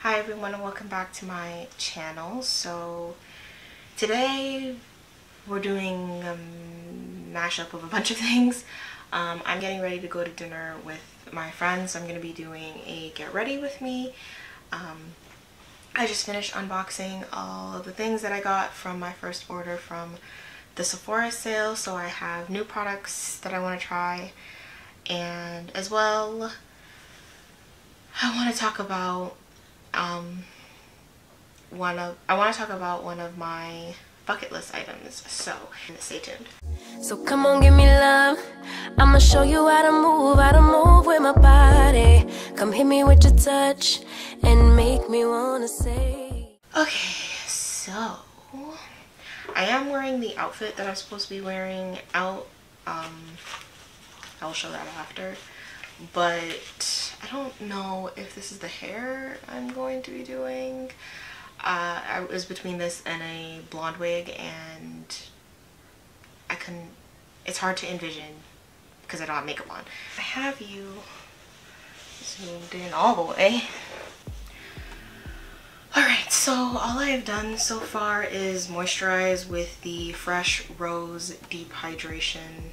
Hi everyone and welcome back to my channel. So today we're doing a mashup of a bunch of things. I'm getting ready to go to dinner with my friends. I'm going to be doing a get ready with me. I just finished unboxing all of the things that I got from my first order from the Sephora sale. So I have new products that I want to try, and as well I want to talk about one of my bucket list items, so stay tuned. So come on, give me love. I'ma show you how to move with my body. Come hit me with your touch and make me wanna say. Okay, so I am wearing the outfit that I'm supposed to be wearing out. I'll show that after. But I don't know if this is the hair I'm going to be doing. I was between this and a blonde wig, and it's hard to envision because I don't have makeup on. I have you zoomed in all the way. Alright, so all I have done so far is moisturize with the Fresh Rose Deep Hydration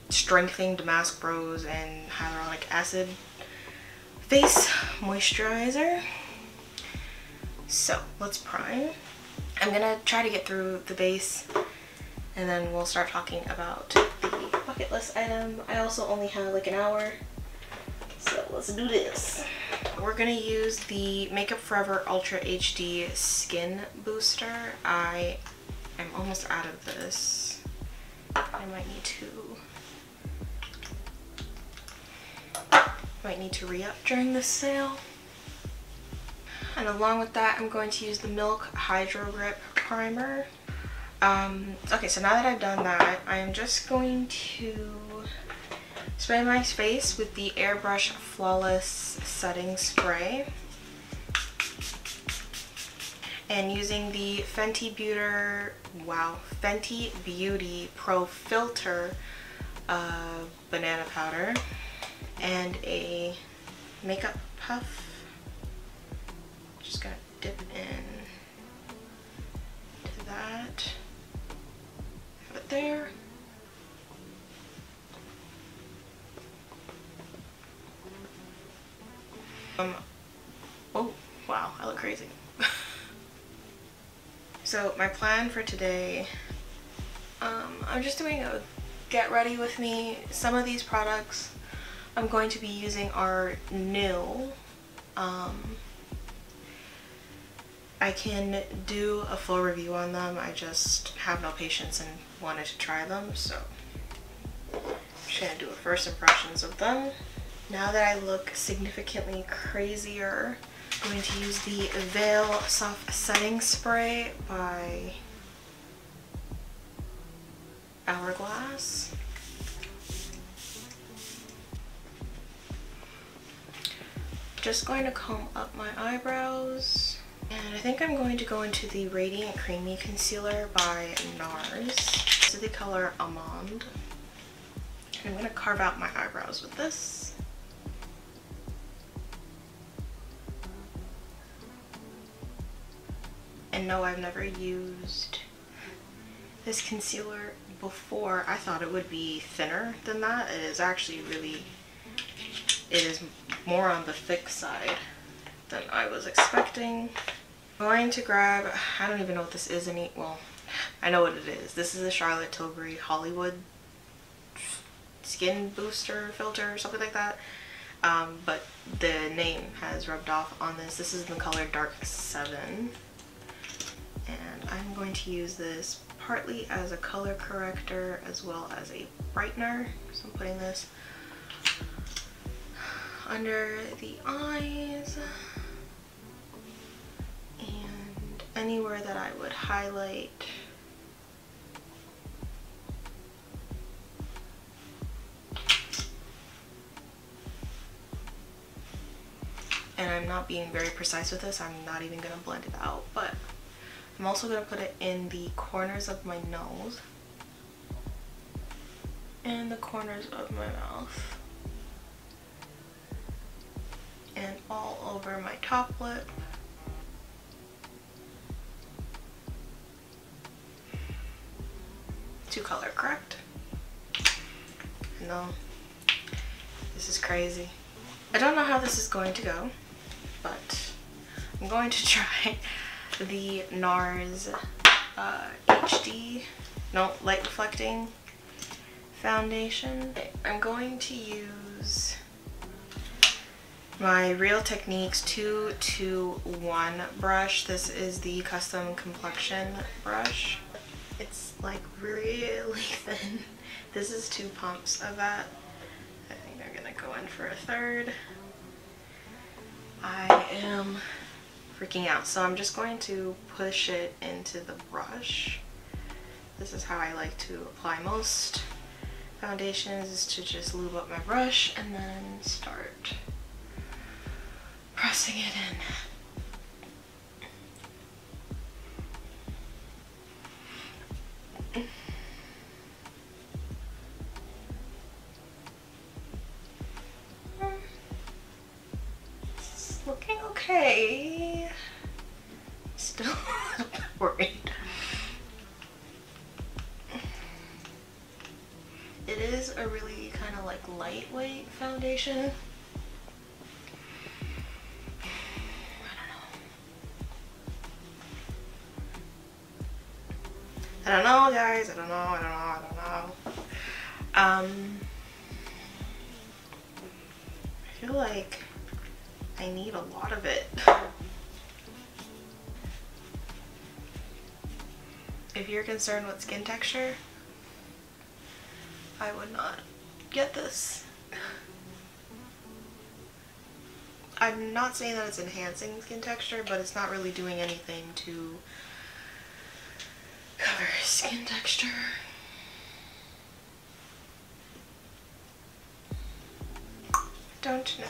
Strengthening Damask Rose and Hyaluronic Acid face moisturizer. So let's prime. I'm gonna try to get through the base and then we'll start talking about the bucket list item. I also only have like an hour, so let's do this. We're gonna use the Makeup Forever Ultra HD Skin Booster. I am almost out of this. I might need to re-up during this sale. And along with that, I'm going to use the Milk Hydro Grip Primer. Okay, so now that I've done that, I'm just going to spray my face with the Airbrush Flawless Setting Spray. And using the Fenty Beauty Pro Filter Banana Powder and a makeup puff. Just gonna dip in to that. Have it there. Oh wow, I look crazy. So my plan for today, I'm just doing a get ready with me. Some of these products I'm going to be using are new. I can do a full review on them. I just have no patience and wanted to try them, so I'm just gonna do a first impressions of them. Now that I look significantly crazier, I'm going to use the Veil Soft Setting Spray by Hourglass. Just going to comb up my eyebrows, and I think I'm going to go into the Radiant Creamy Concealer by NARS. This is the color Almond. And I'm going to carve out my eyebrows with this. And no, I've never used this concealer before. I thought it would be thinner than that. It is actually really, it is more on the thick side than I was expecting. I'm going to grab, I don't even know what this is well, I know what it is. This is the Charlotte Tilbury Hollywood Skin Booster Filter or something like that. But the name has rubbed off on this. This is in the color Dark 7. And I'm going to use this partly as a color corrector as well as a brightener. So I'm putting this under the eyes and anywhere that I would highlight. And I'm not being very precise with this. I'm not even going to blend it out, but I'm also going to put it in the corners of my nose and the corners of my mouth. all over my top lip. To color correct. No, this is crazy. I don't know how this is going to go, but I'm going to try the NARS Light Reflecting Foundation. I'm going to use my Real Techniques 221 brush. This is the custom complexion brush. It's like really thin. This is 2 pumps of that. I think I'm gonna go in for a third. I am freaking out, so I'm just going to push it into the brush. This is how I like to apply most foundations, is to just lube up my brush and then start pressing it in. It's looking okay. Still a little bit worried. It is a really kind of like lightweight foundation. I don't know, guys. I don't know. I feel like I need a lot of it. If you're concerned with skin texture, I would not get this. I'm not saying that it's enhancing skin texture, but it's not really doing anything to cover skin texture. Don't know.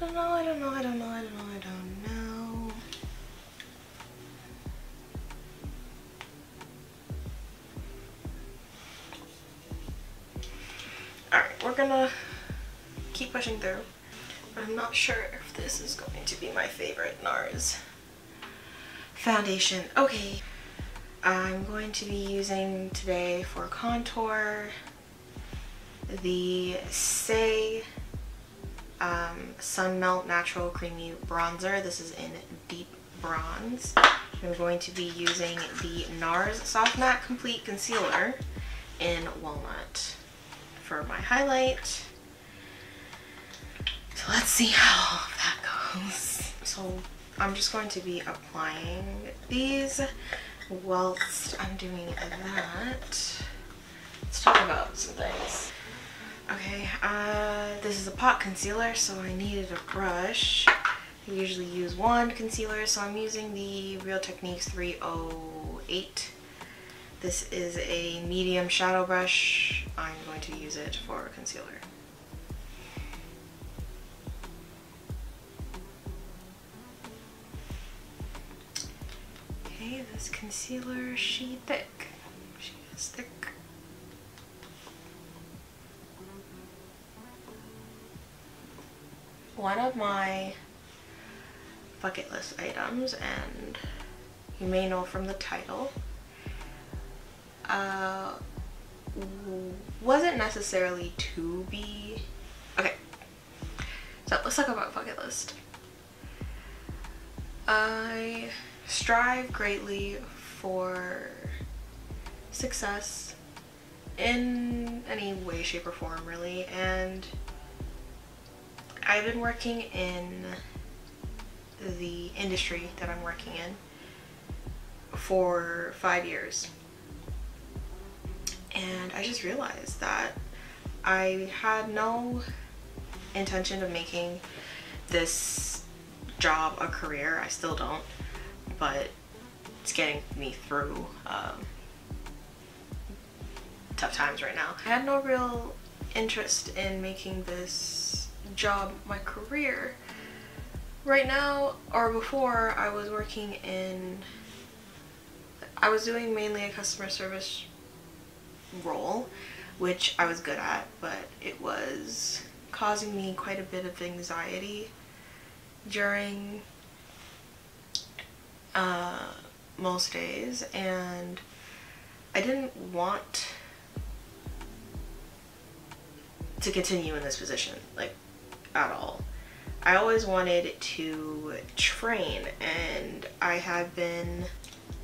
I don't know. Alright, we're gonna keep pushing through. But I'm not sure if this is going to be my favorite NARS foundation. Okay. I'm going to be using today for contour the Say Sun Melt Natural Creamy Bronzer. This is in Deep Bronze. I'm going to be using the NARS Soft Matte Complete Concealer in Walnut for my highlight. So let's see how that goes. So I'm just going to be applying these whilst I'm doing that. Let's talk about some things. Okay, this is a pot concealer, so I needed a brush. I usually use wand concealer, so I'm using the Real Techniques 308. This is a medium shadow brush. I'm going to use it for concealer. Okay, this concealer, she thick. She is thick. One of my bucket list items, and you may know from the title, wasn't necessarily to be... Okay, so let's talk about bucket list. I strive greatly for success in any way, shape, or form, really, and I've been working in the industry that I'm working in for 5 years, and I just realized that I had no intention of making this job a career. I still don't, but it's getting me through tough times right now. I had no real interest in making this job my career. Right now, or before, I was working in, I was doing mainly a customer service role, which I was good at, but it was causing me quite a bit of anxiety during most days, and I didn't want to continue in this position, like, at all. I always wanted to train, and I had been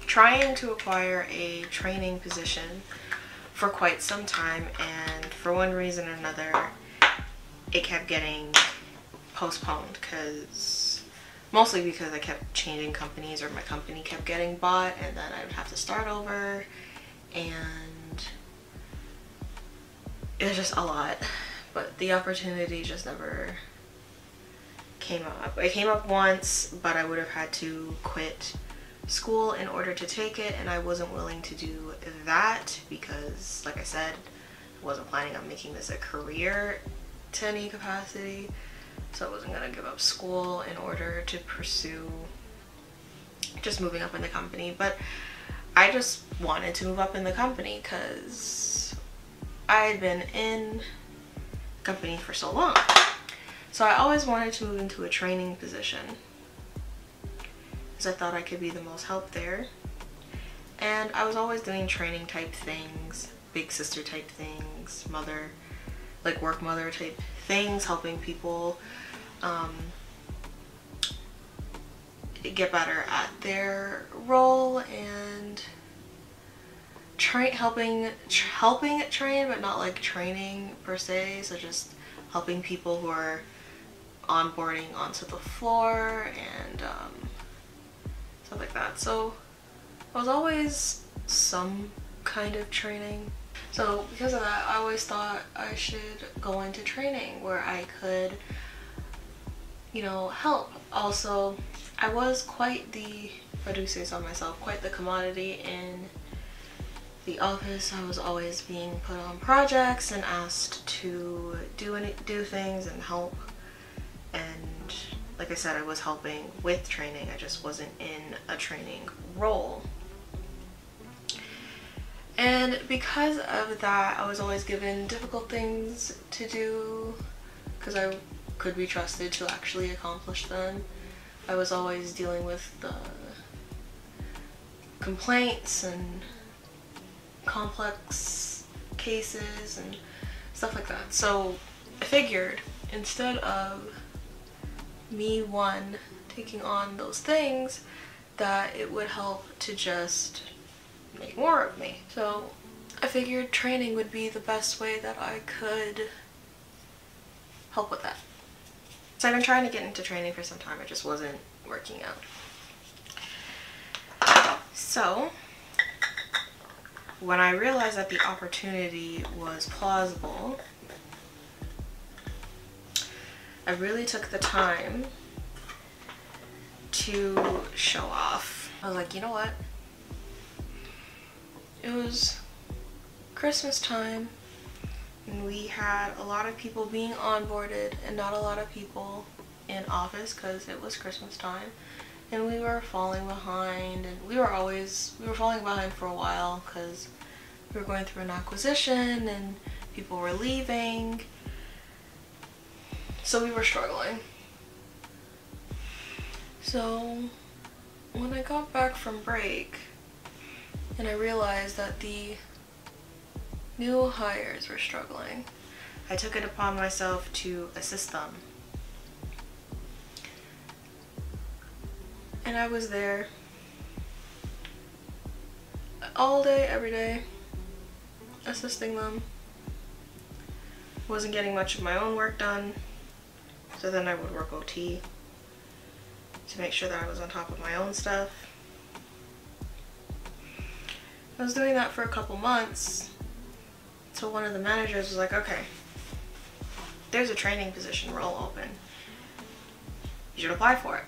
trying to acquire a training position for quite some time, and for one reason or another it kept getting postponed, mostly because I kept changing companies, or my company kept getting bought, and then I would have to start over, and it was just a lot. But the opportunity just never came up. It came up once, but I would have had to quit school in order to take it, and I wasn't willing to do that because, like I said, I wasn't planning on making this a career to any capacity, so I wasn't gonna give up school in order to pursue just moving up in the company. But I just wanted to move up in the company because I had been in the company for so long, so I always wanted to move into a training position because I thought I could be the most help there. And I was always doing training type things, big sister type things, mother, like work mother type things, helping people get better at their role, and helping train, but not like training per se, so just helping people who are onboarding onto the floor and stuff like that. So I was always some kind of training. So because of that, I always thought I should go into training where I could, you know, help. Also, I was quite the, if I do say so myself, quite the commodity in the office. I was always being put on projects and asked to do things and help. And like I said, I was helping with training. I just wasn't in a training role. And because of that, I was always given difficult things to do because I could be trusted to actually accomplish them. I was always dealing with the complaints and complex cases and stuff like that. So I figured, instead of me, taking on those things, that it would help to just make more of me. So I figured training would be the best way that I could help with that. So I've been trying to get into training for some time. It just wasn't working out. So when I realized that the opportunity was plausible, I really took the time to show off. I was like, you know what? It was Christmas time, and we had a lot of people being onboarded and not a lot of people in office because it was Christmas time, and we were falling behind, and we were falling behind for a while because we were going through an acquisition and people were leaving, so we were struggling. So when I got back from break and I realized that the new hires were struggling, I took it upon myself to assist them. And I was there all day, every day, assisting them. Wasn't getting much of my own work done, so then I would work OT to make sure that I was on top of my own stuff. I was doing that for a couple months, so one of the managers was like, okay, there's a training position role open. You should apply for it.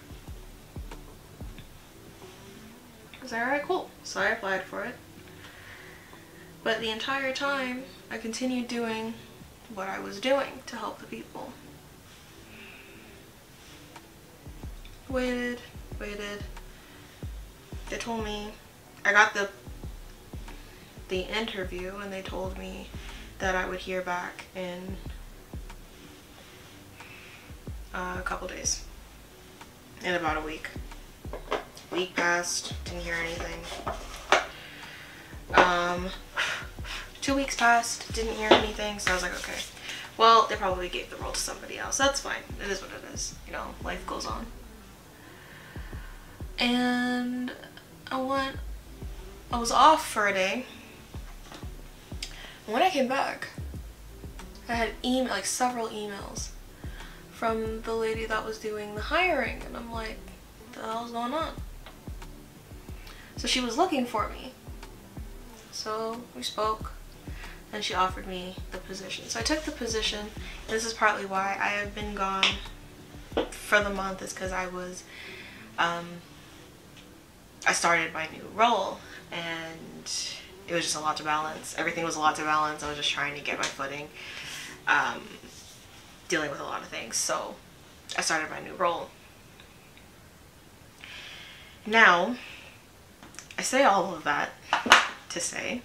I was like, alright, cool. So I applied for it. But the entire time, I continued doing what I was doing to help the people. Waited. They told me, I got the interview, and they told me that I would hear back in a couple days. in about a week. Week passed, didn't hear anything. 2 weeks passed, didn't hear anything, so I was like, okay, well, they probably gave the role to somebody else. That's fine. It is what it is. You know, life goes on. And I was off for a day. And when I came back, I had like several emails from the lady that was doing the hiring, and I'm like, what the hell's going on? So she was looking for me. So we spoke, and she offered me the position. So I took the position. This is partly why I have been gone for the month, is because I was, I started my new role, and it was just a lot to balance. Everything was a lot to balance. I was just trying to get my footing, dealing with a lot of things. So I started my new role. Now, I say all of that to say,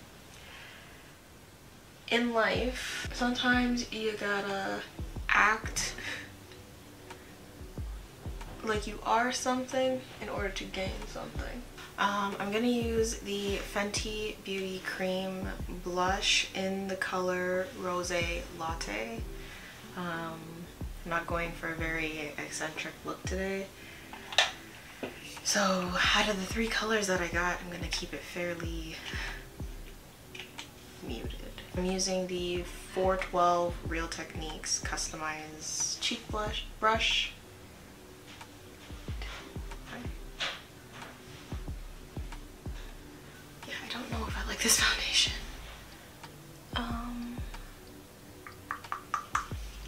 in life, sometimes you gotta act like you are something in order to gain something. I'm gonna use the Fenty Beauty Cream blush in the color Rose Latte. I'm not going for a very eccentric look today. So out of the 3 colors that I got, I'm gonna keep it fairly muted. I'm using the 412 Real Techniques Customized Cheek Brush. Yeah, I don't know if I like this foundation.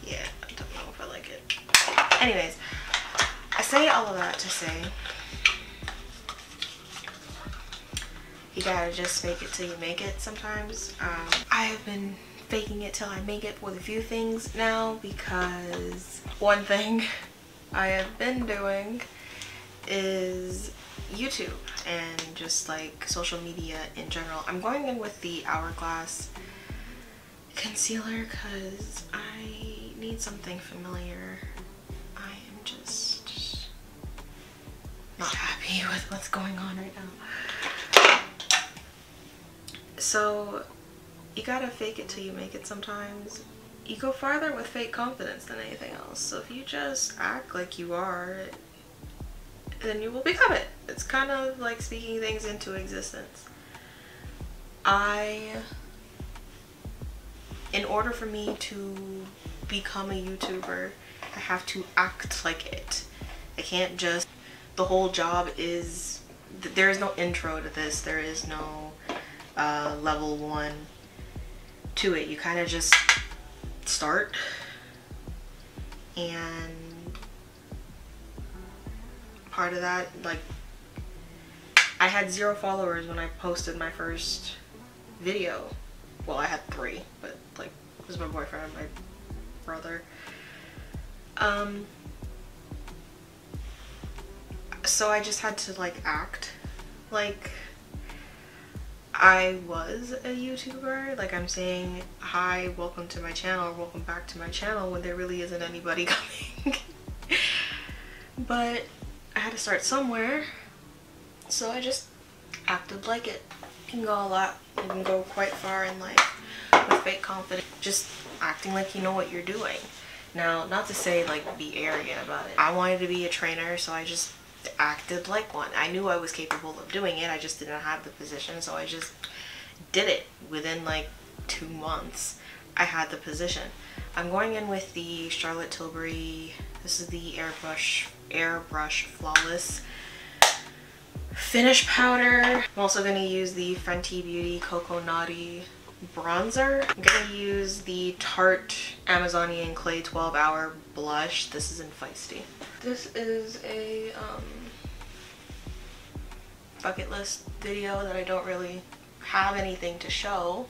Yeah, I don't know if I like it. Anyways, I say all of that to say, you gotta just fake it till you make it sometimes. I have been faking it till I make it with a few things now, because one thing I have been doing is YouTube and just like social media in general. I'm going in with the Hourglass concealer because I need something familiar. I am just not happy with what's going on right now. So you gotta fake it till you make it sometimes. You go farther with fake confidence than anything else. So if you just act like you are, then you will become it. It's kind of like speaking things into existence. In order for me to become a YouTuber, I have to act like it. I can't just, the whole job is, there is no intro to this, there is no level 1 to it. You kind of just start, and part of that, like, I had 0 followers when I posted my first video. Well, I had 3, but like, it was my boyfriend and my brother. So I just had to like act like I was a YouTuber. Like, I'm saying, hi, welcome to my channel, or welcome back to my channel, when there really isn't anybody coming. But I had to start somewhere, so I just acted like it. You can go a lot, you can go quite far in life with fake confidence, just acting like you know what you're doing. Now, not to say like be arrogant about it. I wanted to be a trainer, so I just acted like one. I knew I was capable of doing it, I just didn't have the position, so I just did it. Within like 2 months, I had the position. I'm going in with the Charlotte Tilbury, this is the Airbrush Flawless Finish Powder. I'm also going to use the Fenty Beauty Cocoa Naughty Bronzer. I'm going to use the Tarte Amazonian Clay 12-Hour Blush. This is in Feisty. This is a bucket list video that I don't really have anything to show.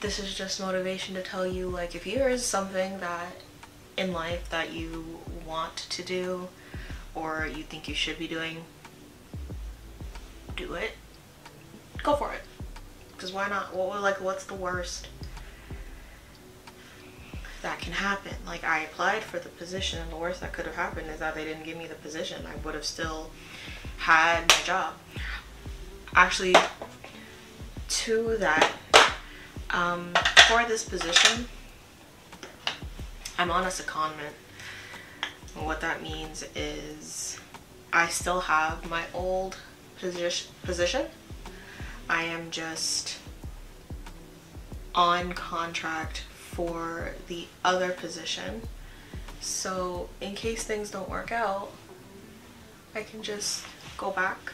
This is just motivation to tell you, like, if there is something that in life that you want to do, or you think you should be doing, do it. Go for it. Because why not? What's the worst that can happen. Like, I applied for the position, and the worst that could have happened is that they didn't give me the position. I would have still had my job. Actually, to that, for this position, I'm on a secondment. What that means is I still have my old position. I am just on contract for the other position. So in case things don't work out, I can just go back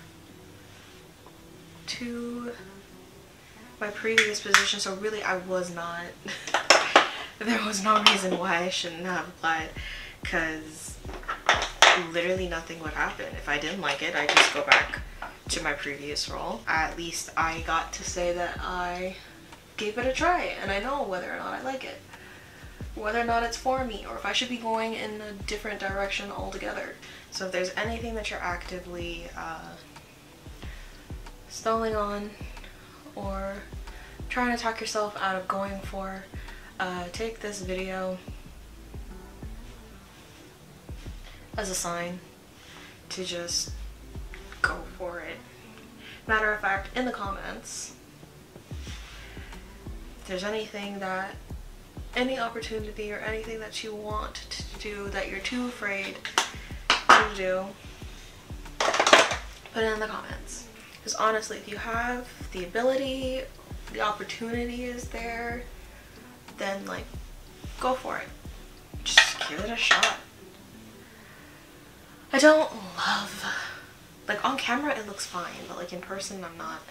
to my previous position. So really, I was not there was no reason why I shouldn't have applied, because literally nothing would happen. If I didn't like it, I'd just go back to my previous role. At least I got to say that I gave it a try, and I know whether or not I like it, whether or not it's for me, or if I should be going in a different direction altogether. So if there's anything that you're actively stalling on or trying to talk yourself out of going for, take this video as a sign to just go for it. Matter of fact, in the comments, if there's anything that, any opportunity or anything that you want to do that you're too afraid to do, put it in the comments. Because honestly, if you have the ability, the opportunity is there, then like, go for it. Just give it a shot. I don't love, like, on camera it looks fine, but like in person I'm not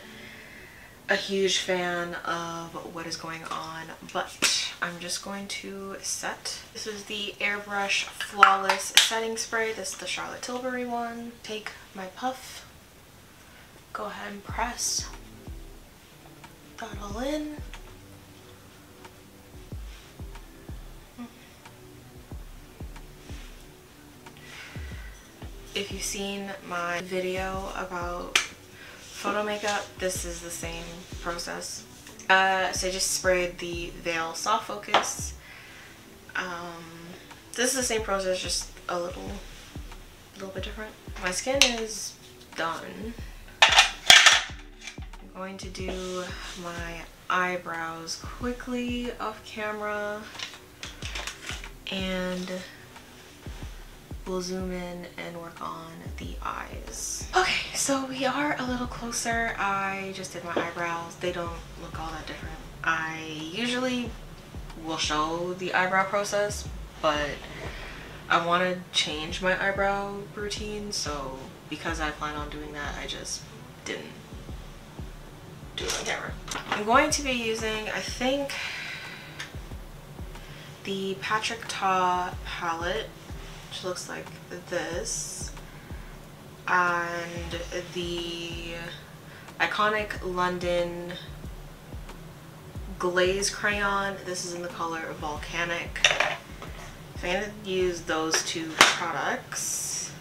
a huge fan of what is going on. But I'm just going to set. This is the Airbrush Flawless Setting Spray. This is the Charlotte Tilbury one. Take my puff, go ahead and press that all in. If you've seen my video about photo makeup, this is the same process. So I just sprayed the Veil Soft Focus. This is the same process, just a little bit different. My skin is done. I'm going to do my eyebrows quickly off camera, and we'll zoom in and work on the eyes. Okay, so we are a little closer. I just did my eyebrows. They don't look all that different. I usually will show the eyebrow process, but I want to change my eyebrow routine, so because I plan on doing that, I just didn't do it on camera. I'm going to be using, I think, the Patrick Ta palette, which looks like this, and the iconic London glaze crayon. This is in the color Volcanic. So I'm going to use those two products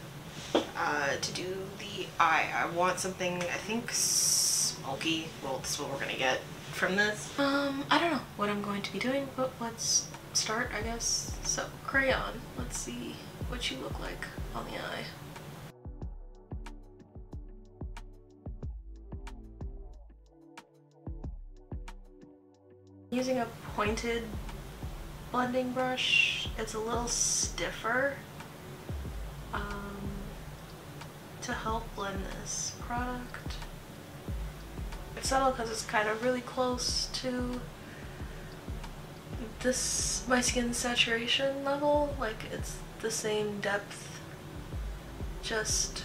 to do the eye. I want something, I think, smoky. Well, this is what we're going to get from this. I don't know what I'm going to be doing, but let's start, I guess. So, crayon. Let's see what you look like on the eye. Using a pointed blending brush, it's a little stiffer to help blend this product. It's subtle because it's kind of really close to this, my skin saturation level. Like, it's the same depth, just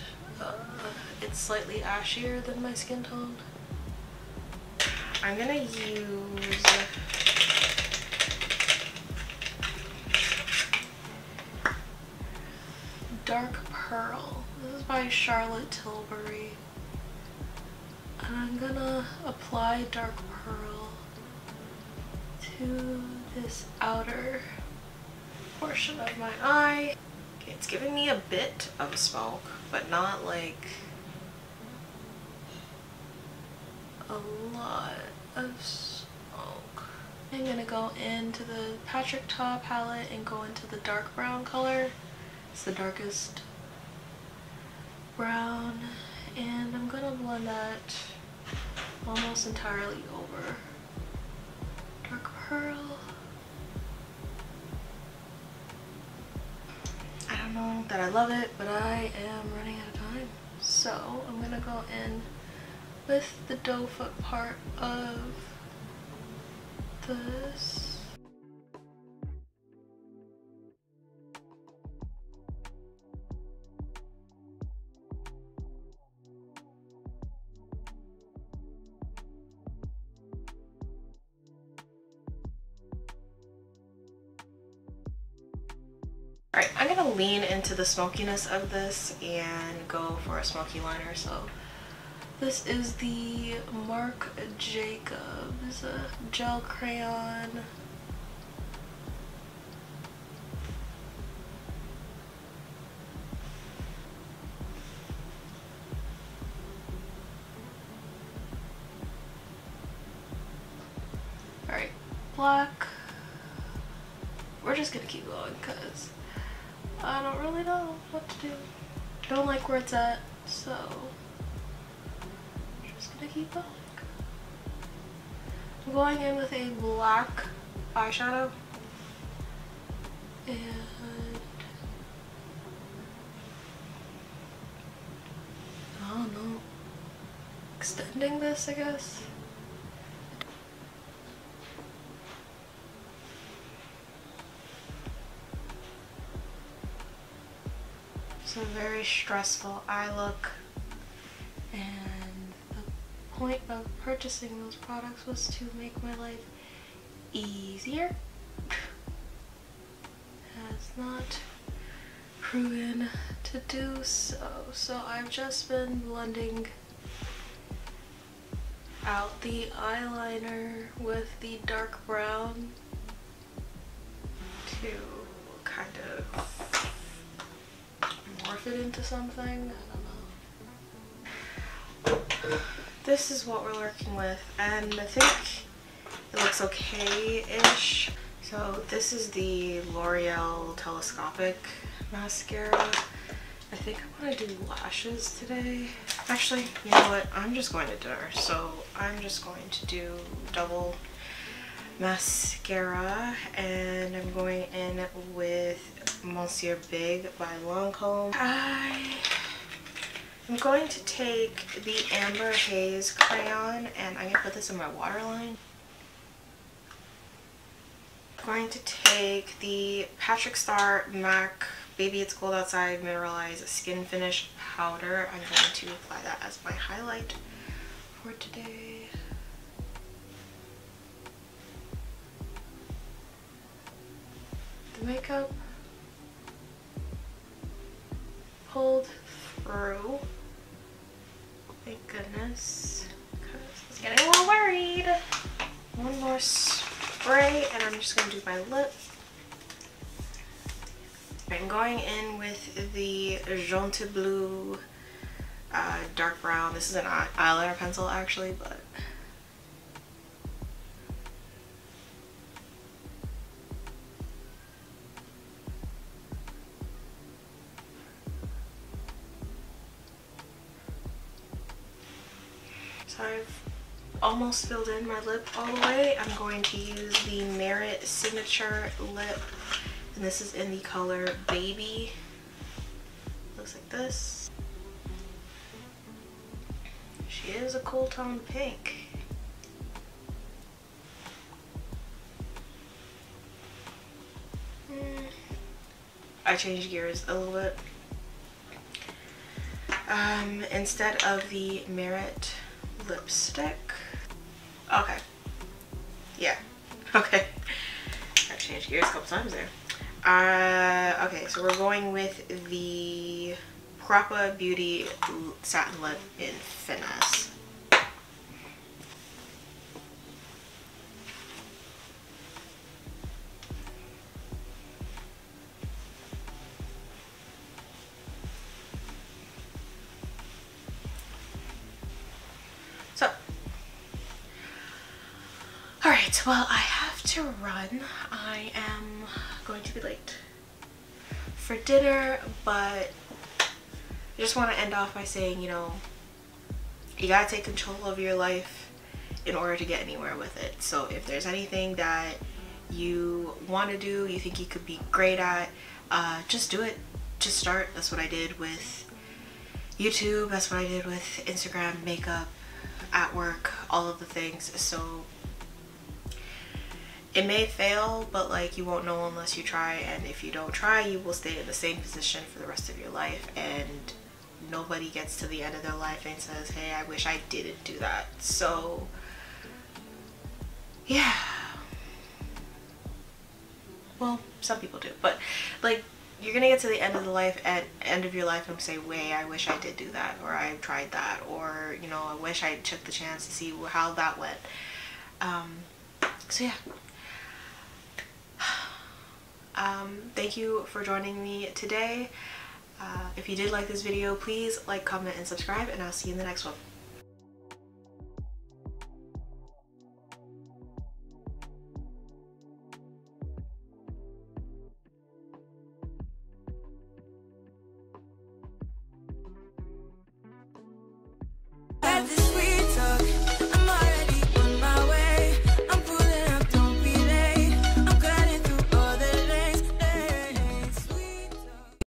it's slightly ashier than my skin tone. I'm gonna use Dark Pearl. This is by Charlotte Tilbury. And I'm gonna apply Dark Pearl to this outer portion of my eye. Okay, it's giving me a bit of smoke, but not like a lot of smoke. I'm gonna go into the Patrick Ta palette and go into the dark brown color. It's the darkest brown, and I'm gonna blend that almost entirely over. Dark pearl. I don't know that I love it, but I am running out of time. So I'm gonna go in with the doe foot part of this. Alright, I'm gonna lean into the smokiness of this and go for a smoky liner. So this is the Marc Jacobs gel crayon. Alright, black. We're just gonna keep going because I don't really know what to do. I don't like where it's at, so I'm just gonna keep going. I'm going in with a black eyeshadow and I don't know, extending this, I guess. It's a very stressful eye look, and the point of purchasing those products was to make my life easier. Has not proven to do so. So I've just been blending out the eyeliner with the dark brown to kind of morph it into something. I don't know. This is what we're working with, and I think it looks okay-ish. So this is the L'Oreal Telescopic Mascara. I think I want to do lashes today. Actually, you know what? I'm just going to dinner, so I'm just going to do double mascara, and I'm going in with Monsieur Big by Lancome. I'm going to take the Amber Haze crayon, and I'm going to put this in my waterline. I'm going to take the Patrick Star MAC Baby It's Cold Outside Mineralized Skin Finish Powder. I'm going to apply that as my highlight for today. The makeup pulled through. Thank goodness, because I was getting a little worried. One more spray, and I'm just going to do my lip. I'm going in with the Jaunty Blue dark brown. This is an eyeliner pencil actually, but so I've almost filled in my lip all the way. I'm going to use the Merit Signature Lip, and this is in the color Baby. Looks like this. She is a cool tone pink. I changed gears a little bit. Instead of the Merit lipstick. Okay. Yeah. Okay. I changed gears a couple times there. Okay, so we're going with the Propa Beauty Satin Lip in Finesse. So, alright, well, I have to run. I am going to be late for dinner, but I just want to end off by saying, you know, you gotta take control of your life in order to get anywhere with it. So if there's anything that you want to do, you think you could be great at, just do it. Just start. That's what I did with YouTube. That's what I did with Instagram, makeup, at work, all of the things. So it may fail, but like, you won't know unless you try, and if you don't try, you will stay in the same position for the rest of your life, and nobody gets to the end of their life and says, hey, I wish I didn't do that. So yeah, well, some people do, but like, you're gonna get to the end of the life, at end of your life, and say, wait, I wish I did do that, or I tried that, or, you know, I wish I took the chance to see how that went. So yeah, thank you for joining me today. If you did like this video, please like, comment, and subscribe, and I'll see you in the next one.